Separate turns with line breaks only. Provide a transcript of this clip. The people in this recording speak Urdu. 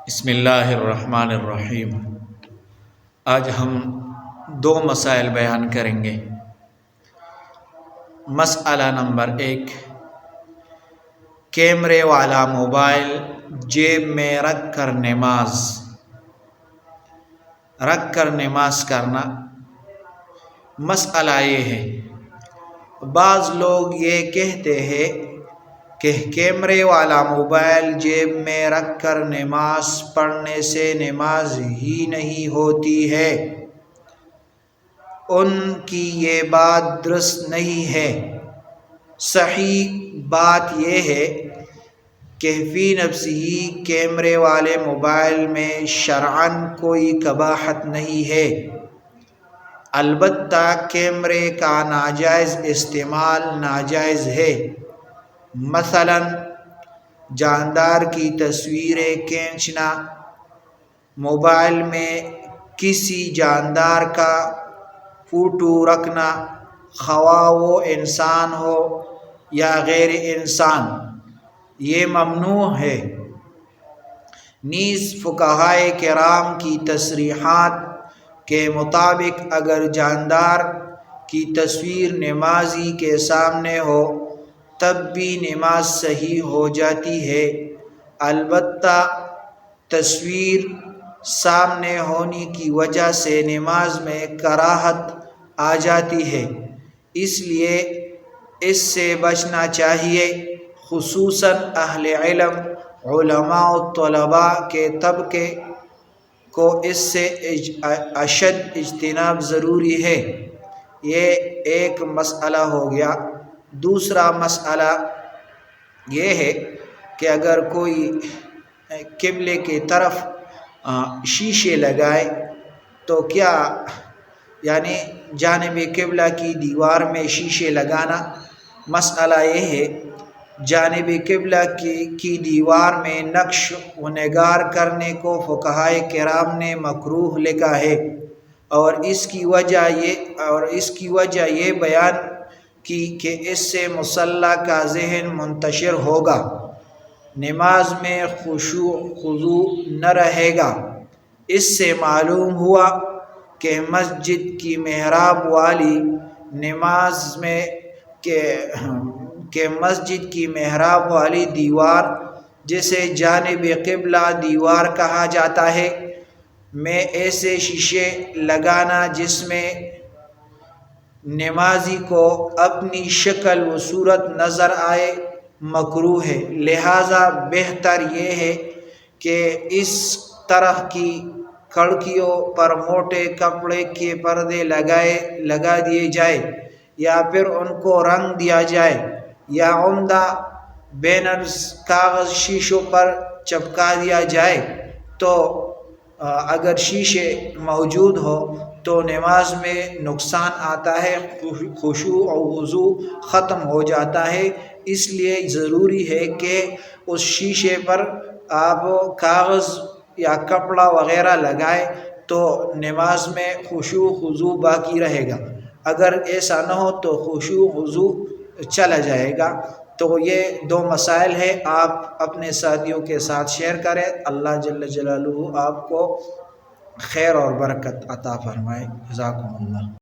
بسم اللہ الرحمن الرحیم۔ آج ہم دو مسائل بیان کریں گے۔ مسئلہ نمبر 1، کیمرے والا موبائل جیب میں رکھ کر نماز کرنا۔ مسئلہ یہ ہے، بعض لوگ یہ کہتے ہیں کہ کیمرے والا موبائل جیب میں رکھ کر نماز پڑھنے سے نماز ہی نہیں ہوتی ہے۔ ان کی یہ بات درست نہیں ہے۔ صحیح بات یہ ہے کہ فی نفسہ کیمرے والے موبائل میں شرعاً کوئی قباحت نہیں ہے، البتہ کیمرے کا ناجائز استعمال ناجائز ہے۔ مثلاً جاندار کی تصویریں کھینچنا، موبائل میں کسی جاندار کا فوٹو رکھنا، خواہ وہ انسان ہو یا غیر انسان، یہ ممنوع ہے۔ نیز فقہائے کرام کی تصریحات کے مطابق اگر جاندار کی تصویر نمازی کے سامنے ہو تب بھی نماز صحیح ہو جاتی ہے، البتہ تصویر سامنے ہونے کی وجہ سے نماز میں کراہت آ جاتی ہے، اس لیے اس سے بچنا چاہیے۔ خصوصاً اہل علم، علماء و طلباء کے طبقے کو اس سے اشد اجتناب ضروری ہے۔ یہ ایک مسئلہ ہو گیا۔ دوسرا مسئلہ یہ ہے کہ اگر کوئی قبلے کی طرف شیشے لگائے تو کیا یعنی جانب قبلہ کی دیوار میں شیشے لگانا؟ مسئلہ یہ ہے، جانب قبلہ کی دیوار میں نقش و نگار کرنے کو فقہائے کرام نے مکروہ لکھا ہے، اور اس کی وجہ یہ بیان کی کہ اس سے مصلی کا ذہن منتشر ہوگا، نماز میں خشوع خضوع نہ رہے گا۔ اس سے معلوم ہوا کہ مسجد کی محراب والی محراب والی دیوار، جسے جانب قبلہ دیوار کہا جاتا ہے، میں ایسے شیشے لگانا جس میں نمازی کو اپنی شکل و صورت نظر آئے، مکروہ ہے۔ لہٰذا بہتر یہ ہے کہ اس طرح کی کھڑکیوں پر موٹے کپڑے کے پردے لگا دیے جائے، یا پھر ان کو رنگ دیا جائے، یا عمدہ بینرز کاغذ شیشوں پر چپکا دیا جائے۔ تو اگر شیشے موجود ہو تو نماز میں نقصان آتا ہے، خشوع و خضوع ختم ہو جاتا ہے۔ اس لیے ضروری ہے کہ اس شیشے پر آپ کاغذ یا کپڑا وغیرہ لگائے تو نماز میں خشوع و خضوع باقی رہے گا۔ اگر ایسا نہ ہو تو خشوع و خضوع چلا جائے گا۔ تو یہ دو مسائل ہیں، آپ اپنے ساتھیوں کے ساتھ شیئر کریں۔ اللہ جل جلالہ آپ کو خیر اور برکت عطا فرمائے۔ جزاکم اللہ۔